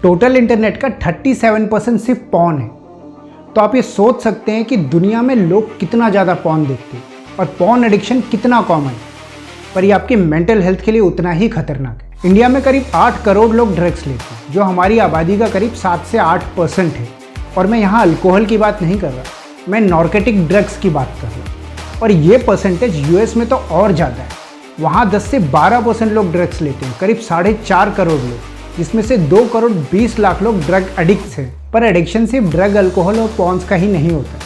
Total internet का 37% सिर्फ porn है। तो आप ये सोच सकते हैं कि दुनिया में लोग कितना ज़्यादा पॉर्न देखते हैं और पॉर्न एडिक्शन कितना कॉमन है, पर ये आपकी मेंटल हेल्थ के लिए उतना ही खतरनाक है। इंडिया में करीब 8 करोड़ लोग ड्रग्स लेते हैं, जो हमारी आबादी का करीब 7 से 8% है। और मैं यहाँ अल्कोहल की बात नहीं कर रहा, मैं नार्कोटिक ड्रग्स की बात कर रहा हूँ। और ये परसेंटेज यूएस में तो और ज़्यादा है। वहाँ 10 से 12% लोग ड्रग्स लेते हैं, करीब 4.5 करोड़ लोग, जिसमें से 2 करोड़ 20 लाख लोग ड्रग एडिक्ट्स हैं। पर एडिक्शन सिर्फ ड्रग, अल्कोहल और पॉर्न्स का ही नहीं होता।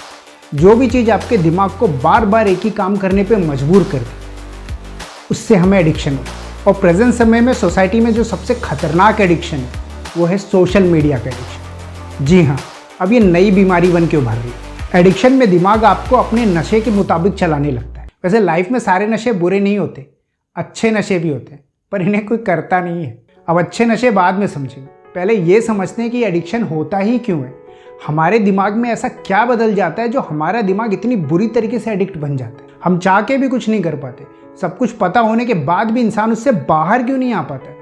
जो भी चीज़ आपके दिमाग को बार बार एक ही काम करने पे मजबूर कर दे, उससे हमें एडिक्शन होता है। और प्रेजेंट समय में सोसाइटी में जो सबसे खतरनाक एडिक्शन है वो है सोशल मीडिया का एडिक्शन। जी हाँ, अब ये नई बीमारी बन के उभर रही है। एडिक्शन में दिमाग आपको अपने नशे के मुताबिक चलाने लगता है। वैसे लाइफ में सारे नशे बुरे नहीं होते, अच्छे नशे भी होते हैं, पर इन्हें कोई करता नहीं है। अब अच्छे नशे बाद में समझेंगे, पहले ये समझते हैं कि एडिक्शन होता ही क्यों है। हमारे दिमाग में ऐसा क्या बदल जाता है जो हमारा दिमाग इतनी बुरी तरीके से एडिक्ट बन जाता है। हम चाह के भी कुछ नहीं कर पाते, सब कुछ पता होने के बाद भी इंसान उससे बाहर क्यों नहीं आ पाता है।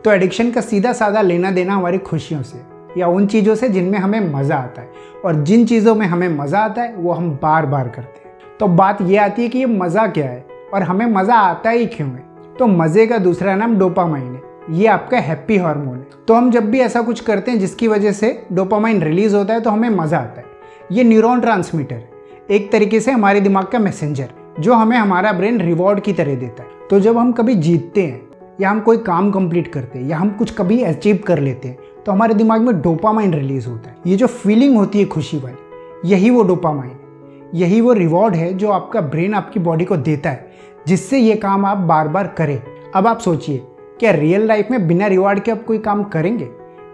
तो एडिक्शन का सीधा साधा लेना देना हमारी खुशियों से या उन चीज़ों से जिनमें हमें मज़ा आता है, और जिन चीज़ों में हमें मज़ा आता है वो हम बार बार करते हैं। तो बात ये आती है कि ये मज़ा क्या है और हमें मज़ा आता ही क्यों है। तो मज़े का दूसरा नाम डोपामाइन है। ये आपका हैप्पी हार्मोन है। तो हम जब भी ऐसा कुछ करते हैं जिसकी वजह से डोपामाइन रिलीज होता है तो हमें मज़ा आता है। ये न्यूरॉन ट्रांसमीटर है, एक तरीके से हमारे दिमाग का मैसेंजर, जो हमें हमारा ब्रेन रिवॉर्ड की तरह देता है। तो जब हम कभी जीतते हैं या हम कोई काम कंप्लीट करते हैं या हम कुछ कभी अचीव कर लेते हैं तो हमारे दिमाग में डोपामाइन रिलीज होता है। ये जो फीलिंग होती है खुशी वाली, यही वो डोपामाइन है, यही वो रिवॉर्ड है जो आपका ब्रेन आपकी बॉडी को देता है, जिससे ये काम आप बार बार करें। अब आप सोचिए, क्या रियल लाइफ में बिना रिवॉर्ड के आप कोई काम करेंगे?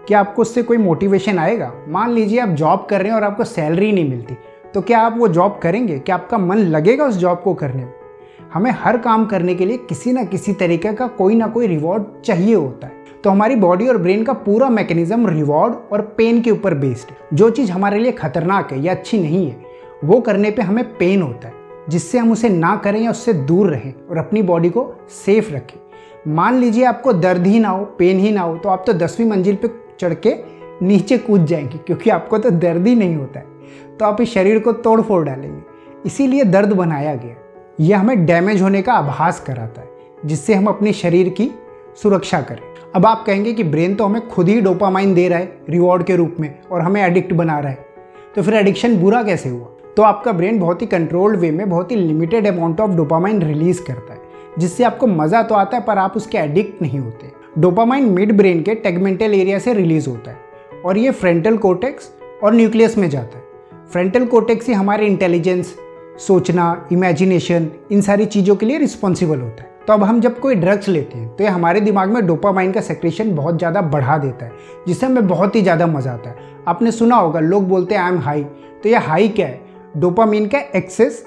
क्या आपको उससे कोई मोटिवेशन आएगा? मान लीजिए आप जॉब कर रहे हैं और आपको सैलरी नहीं मिलती, तो क्या आप वो जॉब करेंगे? क्या आपका मन लगेगा उस जॉब को करने में? हमें हर काम करने के लिए किसी ना किसी तरीके का कोई ना कोई रिवॉर्ड चाहिए होता है। तो हमारी बॉडी और ब्रेन का पूरा मैकेनिज्म रिवॉर्ड और पेन के ऊपर बेस्ड है। जो चीज़ हमारे लिए खतरनाक है या अच्छी नहीं है, वो करने पे हमें पेन होता है, जिससे हम उसे ना करें या उससे दूर रहें और अपनी बॉडी को सेफ रखें। मान लीजिए आपको दर्द ही ना हो, पेन ही ना हो, तो आप तो 10वीं मंजिल पे चढ़ के नीचे कूद जाएंगे, क्योंकि आपको तो दर्द ही नहीं होता है। तो आप इस शरीर को तोड़ फोड़ डालेंगे। इसीलिए दर्द बनाया गया। यह हमें डैमेज होने का आभास कराता है, जिससे हम अपने शरीर की सुरक्षा करें। अब आप कहेंगे कि ब्रेन तो हमें खुद ही डोपामाइन दे रहा है रिवॉर्ड के रूप में और हमें एडिक्ट बना रहा है, तो फिर एडिक्शन बुरा कैसे हुआ? तो आपका ब्रेन बहुत ही कंट्रोल्ड वे में बहुत ही limited amount of dopamine release करता है, जिससे आपको मज़ा तो आता है पर आप उसके एडिक्ट नहीं होते। डोपामाइन मिड ब्रेन के टेगमेंटल एरिया से रिलीज होता है और ये फ्रंटल कोर्टेक्स और न्यूक्लियस में जाता है। फ्रंटल कोर्टेक्स ही हमारे इंटेलिजेंस, सोचना, इमेजिनेशन, इन सारी चीज़ों के लिए रिस्पॉन्सिबल होता है। तो अब हम जब कोई ड्रग्स लेते हैं तो ये हमारे दिमाग में डोपामाइन का सेक्रेशन बहुत ज़्यादा बढ़ा देता है, जिससे हमें बहुत ही ज़्यादा मज़ा आता है। आपने सुना होगा, लोग बोलते हैं आई एम हाई। तो ये हाई क्या है? डोपामाइन का एक्सेस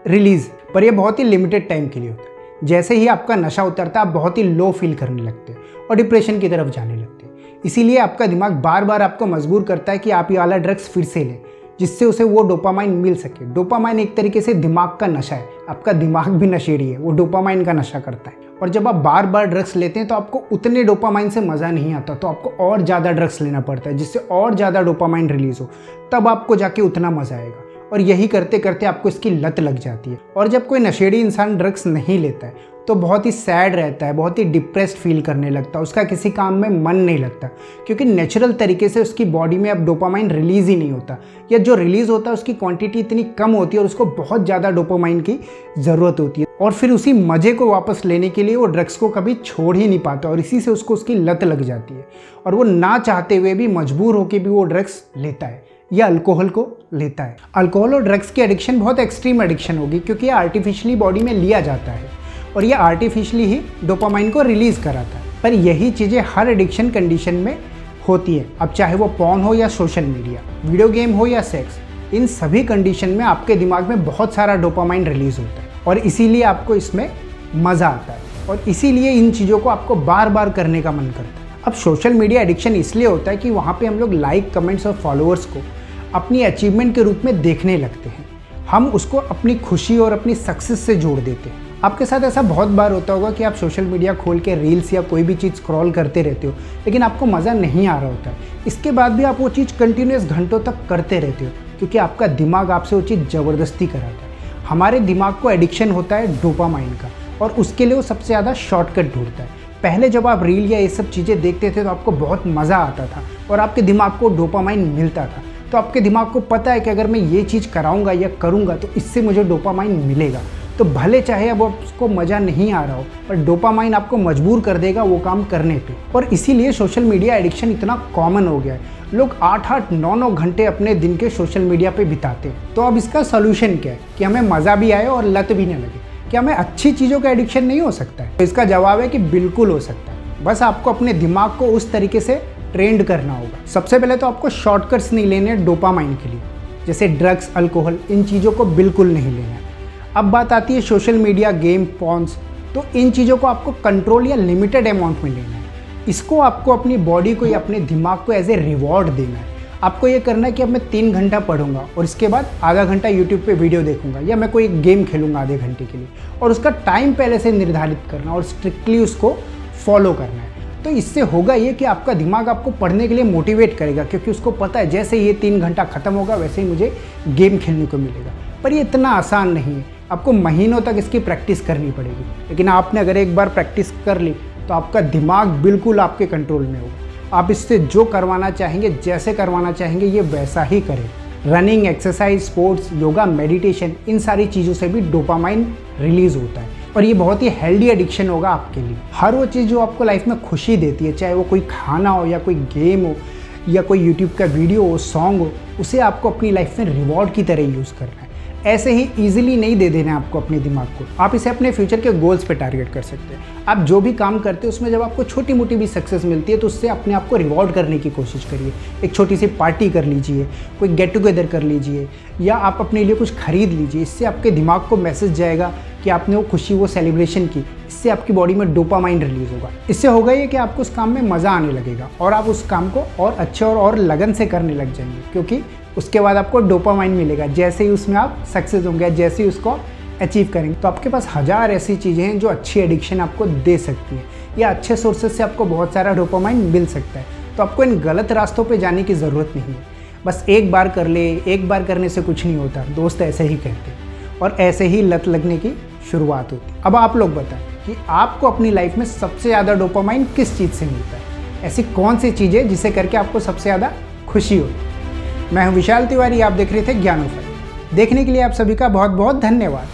रिलीज, पर यह बहुत ही लिमिटेड टाइम के लिए होता है। जैसे ही आपका नशा उतरता है आप बहुत ही लो फील करने लगते हैं और डिप्रेशन की तरफ जाने लगते हैं। इसीलिए आपका दिमाग बार बार आपको मजबूर करता है कि आप ये वाला ड्रग्स फिर से लें, जिससे उसे वो डोपामाइन मिल सके। डोपामाइन एक तरीके से दिमाग का नशा है। आपका दिमाग भी नशेड़ी है, वो डोपामाइन का नशा करता है। और जब आप बार बार ड्रग्स लेते हैं तो आपको उतने डोपामाइन से मज़ा नहीं आता, तो आपको और ज़्यादा ड्रग्स लेना पड़ता है, जिससे और ज़्यादा डोपामाइन रिलीज हो, तब आपको जाके उतना मज़ा आएगा। और यही करते करते आपको इसकी लत लग जाती है। और जब कोई नशेड़ी इंसान ड्रग्स नहीं लेता है तो बहुत ही सैड रहता है, बहुत ही डिप्रेस्ड फील करने लगता है, उसका किसी काम में मन नहीं लगता, क्योंकि नेचुरल तरीके से उसकी बॉडी में अब डोपामाइन रिलीज़ ही नहीं होता, या जो रिलीज़ होता है उसकी क्वांटिटी इतनी कम होती है और उसको बहुत ज़्यादा डोपामाइन की ज़रूरत होती है। और फिर उसी मज़े को वापस लेने के लिए वो ड्रग्स को कभी छोड़ ही नहीं पाता और इसी से उसको उसकी लत लग जाती है और वो ना चाहते हुए भी मजबूर होकर भी वो ड्रग्स लेता है या अल्कोहल को लेता है। अल्कोहल और ड्रग्स की एडिक्शन बहुत एक्सट्रीम एडिक्शन होगी, क्योंकि ये आर्टिफिशियली बॉडी में लिया जाता है और ये आर्टिफिशियली ही डोपामाइन को रिलीज़ कराता है। पर यही चीज़ें हर एडिक्शन कंडीशन में होती है। अब चाहे वो पॉर्न हो या सोशल मीडिया, वीडियो गेम हो या सेक्स, इन सभी कंडीशन में आपके दिमाग में बहुत सारा डोपामाइन रिलीज़ होता है और इसीलिए आपको इसमें मज़ा आता है और इसीलिए इन चीज़ों को आपको बार बार करने का मन करता है। अब सोशल मीडिया एडिक्शन इसलिए होता है कि वहाँ पे हम लोग लाइक, कमेंट्स और फॉलोअर्स को अपनी अचीवमेंट के रूप में देखने लगते हैं। हम उसको अपनी खुशी और अपनी सक्सेस से जोड़ देते हैं आपके साथ ऐसा बहुत बार होता होगा कि आप सोशल मीडिया खोल के रील्स या कोई भी चीज़ स्क्रॉल करते रहते हो, लेकिन आपको मज़ा नहीं आ रहा होता है। इसके बाद भी आप वो चीज़ कंटिन्यूस घंटों तक करते रहते हो, क्योंकि आपका दिमाग आपसे वो चीज़ ज़बरदस्ती कराता है। हमारे दिमाग को एडिक्शन होता है डोपामाइन का, और उसके लिए वो सबसे ज़्यादा शॉर्टकट ढूंढता है। पहले जब आप रील या ये सब चीज़ें देखते थे तो आपको बहुत मज़ा आता था और आपके दिमाग को डोपामाइन मिलता था। तो आपके दिमाग को पता है कि अगर मैं ये चीज़ कराऊंगा या करूंगा तो इससे मुझे डोपामाइन मिलेगा। तो भले चाहे अब उसको मज़ा नहीं आ रहा हो, पर डोपामाइन आपको मजबूर कर देगा वो काम करने पे। और इसीलिए सोशल मीडिया एडिक्शन इतना कॉमन हो गया है। लोग 8-8, 9-9 घंटे अपने दिन के सोशल मीडिया पे बिताते हैं। तो अब इसका सोल्यूशन क्या है कि हमें मज़ा भी आए और लत भी न लगे? क्या हमें अच्छी चीज़ों का एडिक्शन नहीं हो सकता है? तो इसका जवाब है कि बिल्कुल हो सकता है। बस आपको अपने दिमाग को उस तरीके से ट्रेंड करना होगा। सबसे पहले तो आपको शॉर्टकट्स नहीं लेने डोपामाइन के लिए, जैसे ड्रग्स, अल्कोहल, इन चीज़ों को बिल्कुल नहीं लेना है। अब बात आती है सोशल मीडिया, गेम, पॉन्स, तो इन चीज़ों को आपको कंट्रोल या लिमिटेड अमाउंट में लेना है। इसको आपको अपनी बॉडी को या अपने दिमाग को एज ए रिवॉर्ड देना है। आपको ये करना है कि अब मैं 3 घंटा पढ़ूंगा और इसके बाद आधा घंटा यूट्यूब पे वीडियो देखूंगा, या मैं कोई गेम खेलूंगा आधे घंटे के लिए, और उसका टाइम पहले से निर्धारित करना और स्ट्रिक्टली उसको फॉलो करना है। तो इससे होगा ये कि आपका दिमाग आपको पढ़ने के लिए मोटिवेट करेगा, क्योंकि उसको पता है जैसे ये 3 घंटा खत्म होगा वैसे ही मुझे गेम खेलने को मिलेगा। पर ये इतना आसान नहीं है, आपको महीनों तक इसकी प्रैक्टिस करनी पड़ेगी। लेकिन आपने अगर एक बार प्रैक्टिस कर ली तो आपका दिमाग बिल्कुल आपके कंट्रोल में होगा। आप इससे जो करवाना चाहेंगे, जैसे करवाना चाहेंगे, ये वैसा ही करें। Running, exercise, sports, yoga, meditation, इन सारी चीज़ों से भी डोपामाइन रिलीज़ होता है और ये बहुत ही हेल्दी एडिक्शन होगा आपके लिए। हर वो चीज़ जो आपको लाइफ में खुशी देती है, चाहे वो कोई खाना हो या कोई गेम हो या कोई यूट्यूब का वीडियो हो, सॉन्ग हो, उसे आपको अपनी लाइफ में रिवॉर्ड की तरह यूज़ करना है। ऐसे ही ईजिली नहीं दे देना आपको अपने दिमाग को। आप इसे अपने फ्यूचर के गोल्स पे टारगेट कर सकते हैं। आप जो भी काम करते हैं उसमें जब आपको छोटी मोटी भी सक्सेस मिलती है तो उससे अपने आप को रिवॉर्ड करने की कोशिश करिए। एक छोटी सी पार्टी कर लीजिए, कोई गेट टुगेदर कर लीजिए, या आप अपने लिए कुछ खरीद लीजिए। इससे आपके दिमाग को मैसेज जाएगा कि आपने वो खुशी, वो सेलिब्रेशन की। इससे आपकी बॉडी में डोपामाइन रिलीज होगा। इससे होगा ये कि आपको उस काम में मज़ा आने लगेगा और आप उस काम को और अच्छे और लगन से करने लग जाएंगे, क्योंकि उसके बाद आपको डोपामाइन मिलेगा जैसे ही उसमें आप सक्सेस होंगे, जैसे ही उसको अचीव करेंगे। तो आपके पास 1000 ऐसी चीज़ें हैं जो अच्छी एडिक्शन आपको दे सकती हैं, या अच्छे सोर्सेज से आपको बहुत सारा डोपामाइन मिल सकता है। तो आपको इन गलत रास्तों पे जाने की ज़रूरत नहीं है। बस एक बार कर ले, एक बार करने से कुछ नहीं होता, दोस्त ऐसे ही कहते हैं, और ऐसे ही लत लगने की शुरुआत होती है। अब आप लोग बताएं कि आपको अपनी लाइफ में सबसे ज़्यादा डोपामाइन किस चीज़ से मिलता है? ऐसी कौन सी चीज़ें जिसे करके आपको सबसे ज़्यादा खुशी होती है? मैं हूं विशाल तिवारी, आप देख रहे थे ज्ञानोफाई। देखने के लिए आप सभी का बहुत बहुत धन्यवाद।